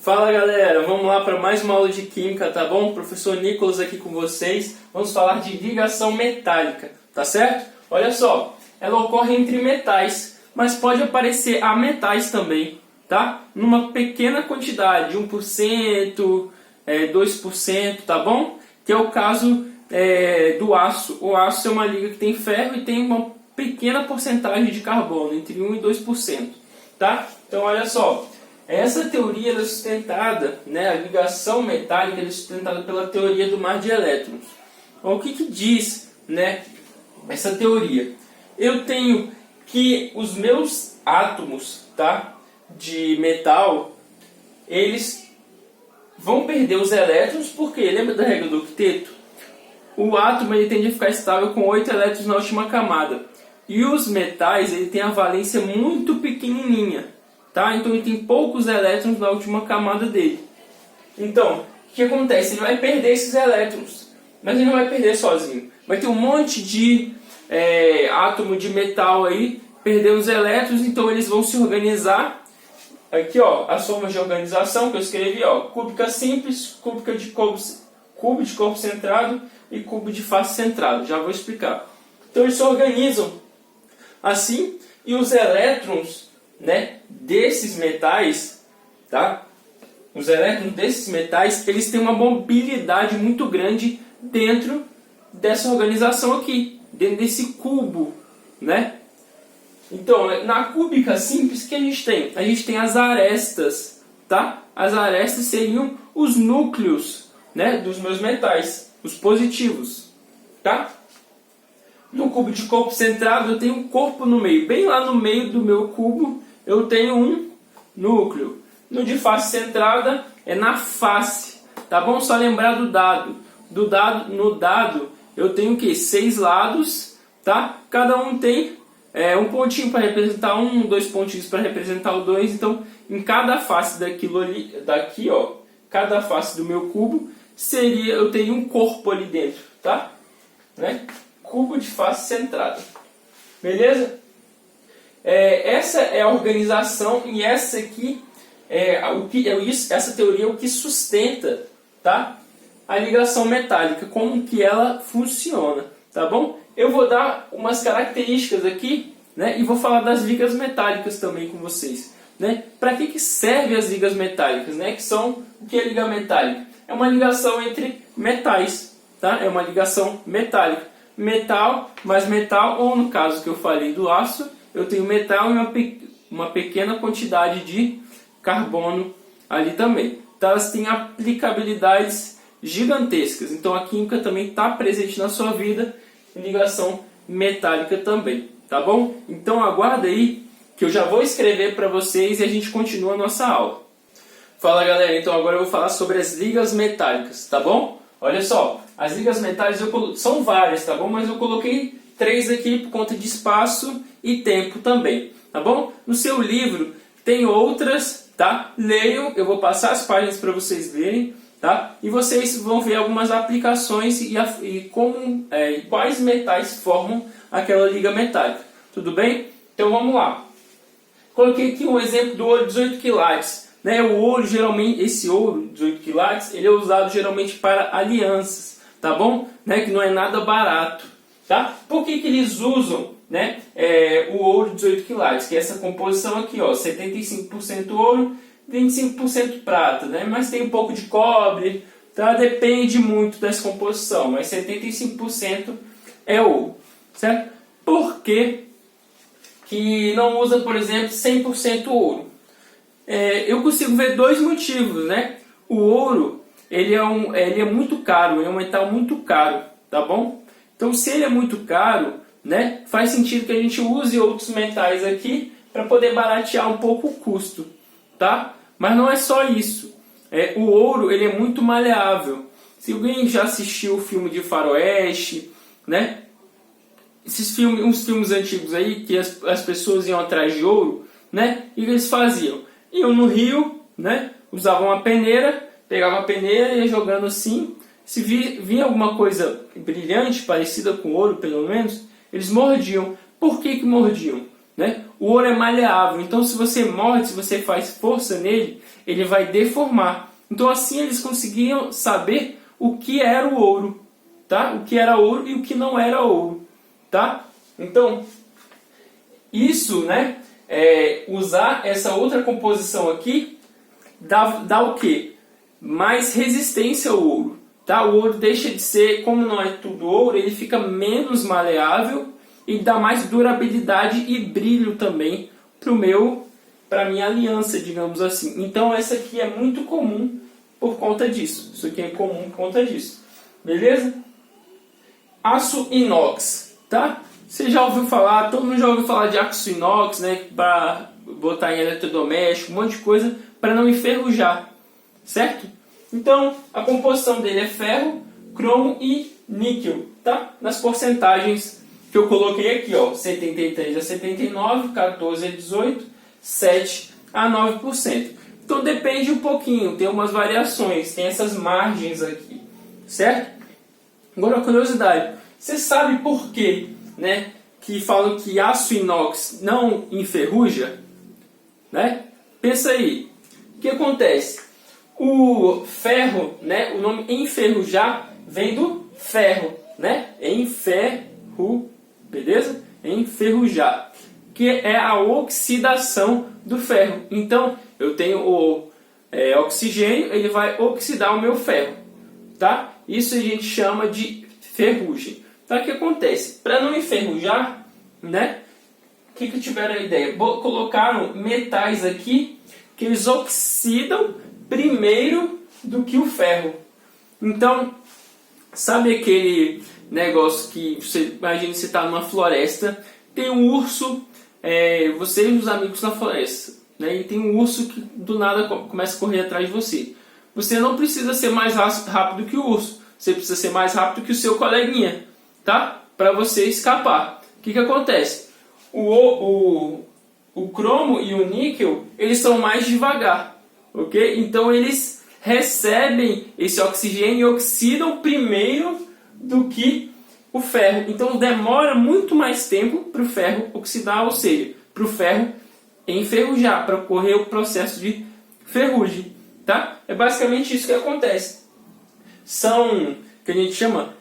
Fala galera, vamos lá para mais uma aula de Química, tá bom? Professor Nicolas aqui com vocês. Vamos falar de ligação metálica, tá certo? Olha só, ela ocorre entre metais, mas pode aparecer ametais também, tá? Numa pequena quantidade, 1%, 2%, tá bom? Que é o caso do aço. O aço é uma liga que tem ferro e tem uma pequena porcentagem de carbono, entre 1% e 2%, tá? Então olha só. Essa teoria é sustentada, a ligação metálica é sustentada pela teoria do mar de elétrons. O que diz, essa teoria? Eu tenho que os meus átomos, tá, de metal, eles vão perder os elétrons, porque lembra da regra do octeto? O átomo ele tende a ficar estável com 8 elétrons na última camada. E os metais ele tem a valência muito pequenininha. Tá? Então ele tem poucos elétrons na última camada dele. Então, o que acontece? Ele vai perder esses elétrons, mas ele não vai perder sozinho. Vai ter um monte de átomo de metal aí, perdendo os elétrons, então eles vão se organizar. Aqui ó, as formas de organização que eu escrevi, ó, cúbica simples, cubo de corpo centrado e cubo de face centrado. Já vou explicar. Então eles se organizam assim, e os elétrons desses metais, tá? Os elétrons desses metais, eles têm uma mobilidade muito grande dentro dessa organização aqui, dentro desse cubo, Então, na cúbica simples, o que a gente tem? A gente tem as arestas, tá? As arestas seriam os núcleos, dos meus metais, os positivos, tá? No cubo de corpo centrado, eu tenho um corpo no meio, bem lá no meio do meu cubo, eu tenho um núcleo. No de face centrada é na face, tá bom? Só lembrar do dado. No dado eu tenho o que? 6 lados, tá? Cada um tem um pontinho para representar um, 2 pontinhos para representar o 2. Então, em cada face daqui, ó, cada face do meu cubo eu teria um corpo ali dentro, tá? Cubo de face centrada. Beleza? Essa é a organização e essa aqui essa teoria é o que sustenta, tá, a ligação metálica, como que ela funciona, tá bom? Eu vou dar umas características aqui, e vou falar das ligas metálicas também com vocês, Para que servem as ligas metálicas, que são o que é liga metálica? É uma ligação entre metais, tá? É uma ligação metálica, metal mais metal, ou no caso que eu falei do aço, eu tenho metal e uma pequena quantidade de carbono ali também. Então elas têm aplicabilidades gigantescas. Então a química também está presente na sua vida, em ligação metálica também, tá bom? Então aguarda aí que eu já vou escrever para vocês e a gente continua a nossa aula. Fala galera, então agora eu vou falar sobre as ligas metálicas, tá bom? Olha só, as ligas metálicas são várias, tá bom? Mas eu coloquei 3 aqui por conta de espaço e tempo também, tá bom? No seu livro tem outras, tá? Leiam, eu vou passar as páginas para vocês lerem, tá? E vocês vão ver algumas aplicações e quais metais formam aquela liga metálica, tudo bem? Então vamos lá. Coloquei aqui um exemplo do ouro 18 quilates, O ouro, geralmente, esse ouro 18 quilates, ele é usado geralmente para alianças, tá bom? Que não é nada barato. Tá? Por que eles usam o ouro 18 quilates? Que é essa composição aqui, ó, 75% ouro, 25% prata, mas tem um pouco de cobre, tá? Depende muito dessa composição, mas 75% é ouro, certo? Por que não usa, por exemplo, 100% ouro? Eu consigo ver 2 motivos, O ouro ele é muito caro, é um metal muito caro, tá bom? Então, se ele é muito caro, faz sentido que a gente use outros metais aqui para poder baratear um pouco o custo, tá? Mas não é só isso. O ouro ele é muito maleável. Se alguém já assistiu o filme de Faroeste, uns filmes antigos aí que as pessoas iam atrás de ouro, e o que eles faziam? Iam no rio, usavam uma peneira, pegavam a peneira e ia jogando assim. Se vinha alguma coisa brilhante, parecida com ouro pelo menos, eles mordiam. Por que mordiam? o ouro é maleável, então se você morde, se você faz força nele, ele vai deformar. Então assim eles conseguiam saber o que era o ouro, tá? O que era ouro e o que não era ouro, tá? Então, isso, né? Usar essa outra composição aqui dá o quê? Mais resistência ao ouro, tá? O ouro deixa de ser, como não é tudo ouro, ele fica menos maleável e dá mais durabilidade e brilho também para minha aliança, digamos assim. Então essa aqui é muito comum por conta disso. Isso aqui é comum por conta disso. Beleza? Aço inox, tá? Você já ouviu falar, todo mundo já ouviu falar de aço inox, né? Para botar em eletrodoméstico, um monte de coisa para não enferrujar, certo? Então a composição dele é ferro, cromo e níquel, tá? Nas porcentagens que eu coloquei aqui, ó, 73 a 79, 14 a 18, 7 a 9%. Então depende um pouquinho, tem umas variações, tem essas margens aqui, certo? Agora, curiosidade, você sabe por quê, né, que falam que aço inox não enferruja? Né? Pensa aí, o que acontece? O ferro, né, o nome enferrujar vem do ferro, né? Enferru, beleza? Enferrujar, que é a oxidação do ferro. Então, eu tenho o oxigênio, ele vai oxidar o meu ferro, tá? Isso a gente chama de ferrugem. Então, o que acontece? Para não enferrujar, né? O que tiveram a ideia? Colocaram metais aqui que eles oxidam primeiro do que o ferro. Então, sabe aquele negócio que você imagina que você está numa floresta, tem um urso, você e os amigos na floresta, né? E tem um urso que do nada começa a correr atrás de você. Você não precisa ser mais rápido que o urso, você precisa ser mais rápido que o seu coleguinha, tá? Para você escapar. O que acontece? O cromo e o níquel, eles são mais devagar, ok? Então eles recebem esse oxigênio e oxidam primeiro do que o ferro. Então demora muito mais tempo para o ferro oxidar, ou seja, para o ferro enferrujar, para ocorrer o processo de ferrugem, tá? É basicamente isso que acontece. São, que a gente chama,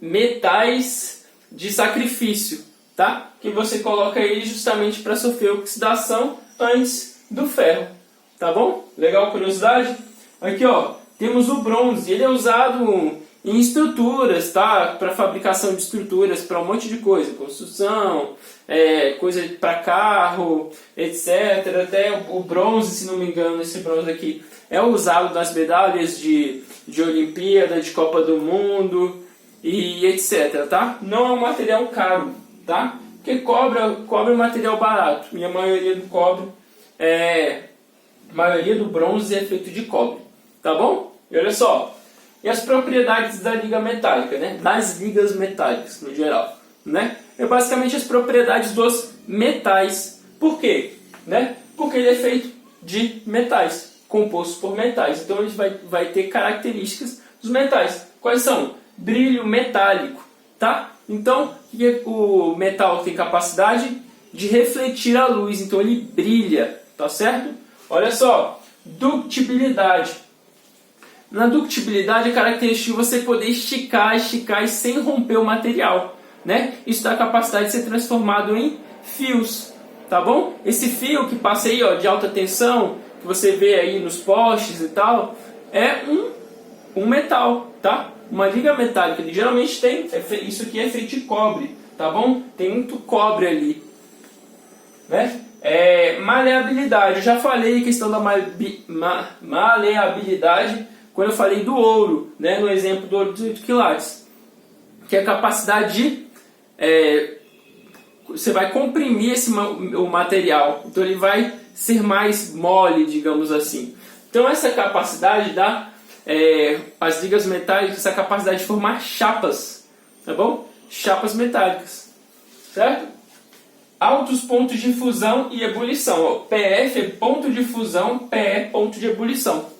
metais de sacrifício, tá? Que você coloca ele justamente para sofrer oxidação antes do ferro, tá bom? Legal, curiosidade? Aqui, ó, temos o bronze. Ele é usado em estruturas, tá? Para fabricação de estruturas, para um monte de coisa, construção, coisa para carro, etc. Até o bronze, se não me engano, esse bronze aqui é usado nas medalhas de Olimpíada, de Copa do Mundo e etc, tá? Não é um material caro, tá? Porque cobre é um material barato e a maioria do cobre a maioria do bronze é feito de cobre, tá bom? E olha só, e as propriedades da liga metálica, né? Das ligas metálicas no geral, né? É basicamente as propriedades dos metais. Por quê? Né? Porque ele é feito de metais, composto por metais. Então ele vai ter características dos metais. Quais são? Brilho metálico, tá? Então o metal tem capacidade de refletir a luz, então ele brilha, tá certo? Olha só, ductibilidade. Na ductibilidade, a característica de você poder esticar e sem romper o material, né? Isso dá a capacidade de ser transformado em fios, tá bom? Esse fio que passa aí, ó, de alta tensão, que você vê aí nos postes e tal, é um metal, tá? Uma liga metálica. Ele geralmente tem, isso aqui é feito de cobre, tá bom? Tem muito cobre ali, né? Maleabilidade. Eu já falei a questão da maleabilidade quando eu falei do ouro, né? No exemplo do ouro de 18 quilates, que é a capacidade de você vai comprimir o material, então ele vai ser mais mole, digamos assim. Então essa capacidade dá as ligas metálicas, essa capacidade de formar chapas, tá bom? Chapas metálicas, certo? Altos pontos de fusão e ebulição. Ó, PF é ponto de fusão, PE é ponto de ebulição,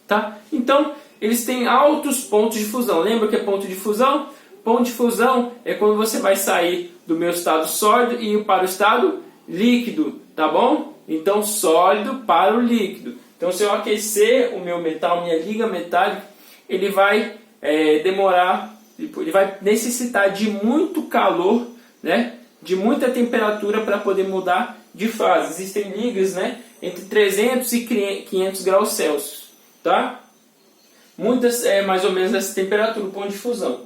tá? Então eles têm altos pontos de fusão. Lembra que é ponto de fusão? Ponto de fusão é quando você vai sair do meu estado sólido e ir para o estado líquido, tá bom? Então sólido para o líquido. Então se eu aquecer o meu metal, minha liga metálica, ele vai ele vai necessitar de muito calor, né? De muita temperatura para poder mudar de fase. Existem ligas, né? Entre 300 e 500 graus Celsius, tá? Muitas mais ou menos essa temperatura, o ponto de fusão.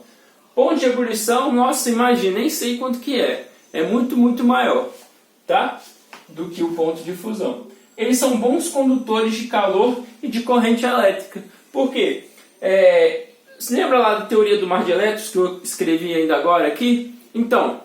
Ponto de ebulição, nossa, imagina, nem sei quanto que é. É muito, muito maior, tá? Do que o ponto de fusão. Eles são bons condutores de calor e de corrente elétrica. Por quê? Você lembra lá da teoria do mar de elétrons que eu escrevi ainda agora aqui? Então,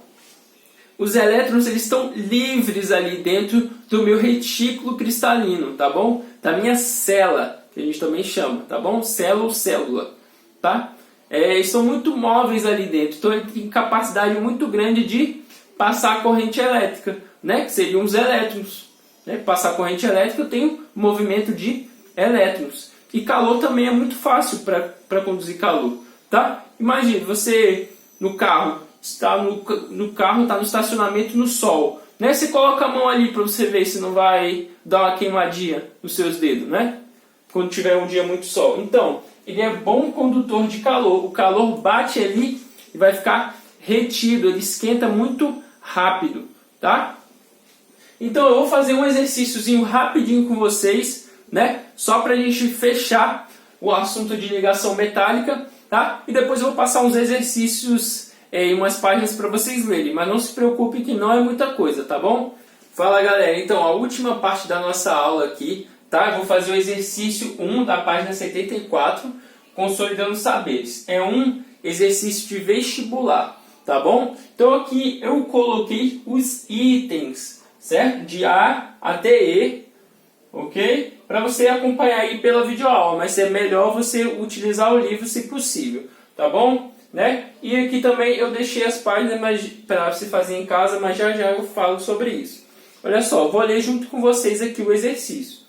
os elétrons eles estão livres ali dentro do meu retículo cristalino, tá bom? Da minha célula, que a gente também chama, tá bom? Célula ou célula, tá? Eles são muito móveis ali dentro, então ele tem capacidade muito grande de passar corrente elétrica, né? Que seriam os elétrons. Né? Passar corrente elétrica eu tenho movimento de elétrons. E calor também é muito fácil para conduzir calor, tá? Imagine, você no carro, está no estacionamento no sol, né? Você coloca a mão ali para você ver se não vai dar uma queimadinha nos seus dedos, né? Quando tiver um dia muito sol. Então, ele é bom condutor de calor. O calor bate ali e vai ficar retido, ele esquenta muito rápido, tá? Então eu vou fazer um exercíciozinho rapidinho com vocês, né? Só para a gente fechar o assunto de ligação metálica, tá? E depois eu vou passar uns exercícios em umas páginas para vocês lerem, mas não se preocupe que não é muita coisa, tá bom? Fala galera, então a última parte da nossa aula aqui, tá? Eu vou fazer o exercício 1 da página 74, consolidando saberes. É um exercício de vestibular, tá bom? Então aqui eu coloquei os itens, certo? De A até E, ok? Para você acompanhar aí pela videoaula, mas é melhor você utilizar o livro se possível, tá bom? Né? E aqui também eu deixei as páginas para você fazer em casa, mas já já eu falo sobre isso. Olha só, vou ler junto com vocês aqui o exercício.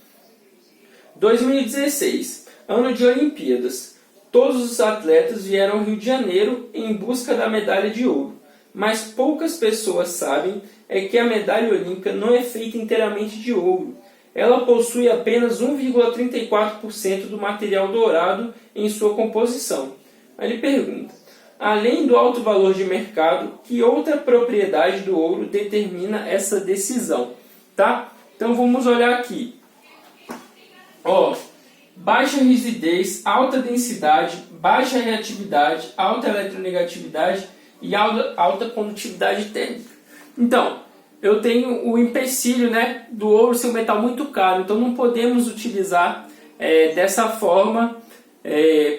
2016, ano de Olimpíadas. Todos os atletas vieram ao Rio de Janeiro em busca da medalha de ouro. Mas poucas pessoas sabem que a medalha olímpica não é feita inteiramente de ouro. Ela possui apenas 1,34% do material dourado em sua composição. Aí ele pergunta, além do alto valor de mercado, que outra propriedade do ouro determina essa decisão? Tá? Então vamos olhar aqui. Ó, baixa rigidez, alta densidade, baixa reatividade, alta eletronegatividade e alta condutividade térmica. Então, eu tenho o empecilho, né, do ouro ser um metal muito caro, então não podemos utilizar dessa forma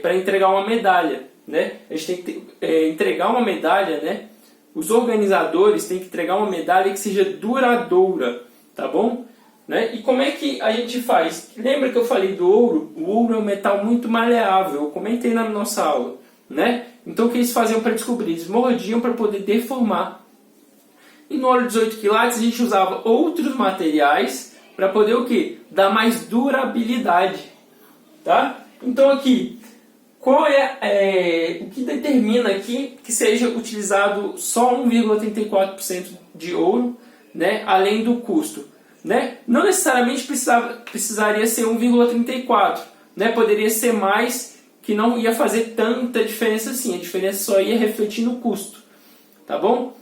para entregar uma medalha, né? A gente tem que entregar uma medalha, né? Os organizadores têm que entregar uma medalha que seja duradoura, tá bom? Né? E como é que a gente faz? Lembra que eu falei do ouro? O ouro é um metal muito maleável, eu comentei na nossa aula, né? Então o que eles faziam para descobrir? Eles mordiam para poder deformar. E no óleo 18 quilates a gente usava outros materiais para poder o quê? Dar mais durabilidade, tá? Então aqui, qual o que determina aqui que seja utilizado só 1,34% de ouro, né? Além do custo, né? Não necessariamente precisaria ser 1,34, né? Poderia ser mais, que não ia fazer tanta diferença assim, a diferença só ia refletir no custo, tá bom?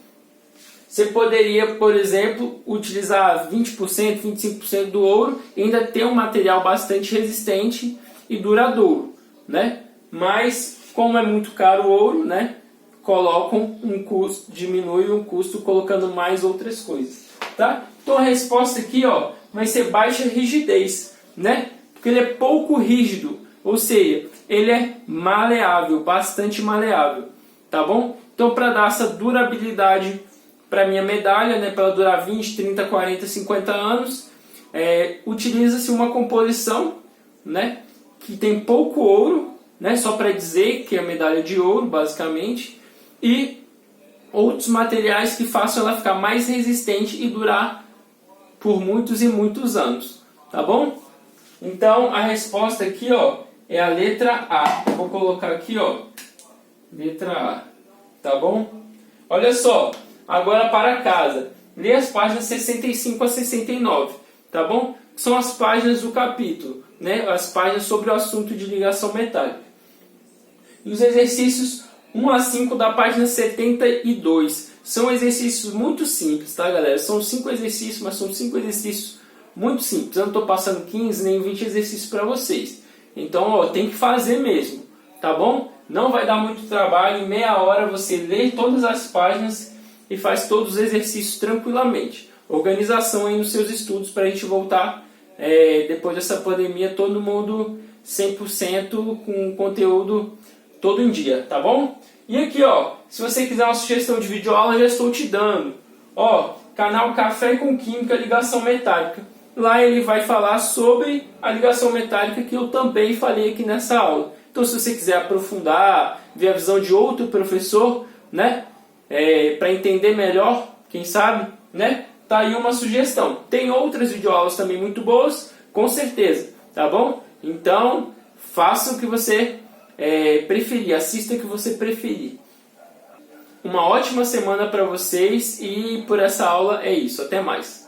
Você poderia, por exemplo, utilizar 20%, 25% do ouro e ainda ter um material bastante resistente e duradouro, né? Mas, como é muito caro o ouro, né? Colocam um custo, diminui o custo colocando mais outras coisas, tá? Então a resposta aqui, ó, vai ser baixa rigidez, né? Porque ele é pouco rígido, ou seja, ele é maleável, bastante maleável, tá bom? Então para dar essa durabilidade para minha medalha, né, para ela durar 20, 30, 40, 50 anos, utiliza-se uma composição, né, que tem pouco ouro, né, só para dizer que é medalha de ouro, basicamente, e outros materiais que façam ela ficar mais resistente e durar por muitos e muitos anos, tá bom? Então a resposta aqui, ó, é a letra A. Eu vou colocar aqui, ó, letra A, tá bom? Olha só. Agora para casa. lê as páginas 65 a 69, tá bom? São as páginas do capítulo, né? As páginas sobre o assunto de ligação metálica. E os exercícios 1 a 5 da página 72 são exercícios muito simples, tá, galera? São 5 exercícios, mas são 5 exercícios muito simples. Eu não estou passando 15 nem 20 exercícios para vocês. Então, ó, tem que fazer mesmo, tá bom? Não vai dar muito trabalho, em meia hora você lê todas as páginas e faz todos os exercícios tranquilamente. Organização aí nos seus estudos para a gente voltar, depois dessa pandemia, todo mundo 100% com conteúdo todo em dia, tá bom? E aqui, ó, se você quiser uma sugestão de videoaula, já estou te dando. Ó, canal Café com Química Ligação Metálica. Lá ele vai falar sobre a ligação metálica que eu também falei aqui nessa aula. Então, se você quiser aprofundar, ver a visão de outro professor, né, para entender melhor, quem sabe, né, tá aí uma sugestão. Tem outras videoaulas também muito boas, com certeza, tá bom? Então, faça o que você preferir, assista o que você preferir. Uma ótima semana para vocês e por essa aula é isso. Até mais.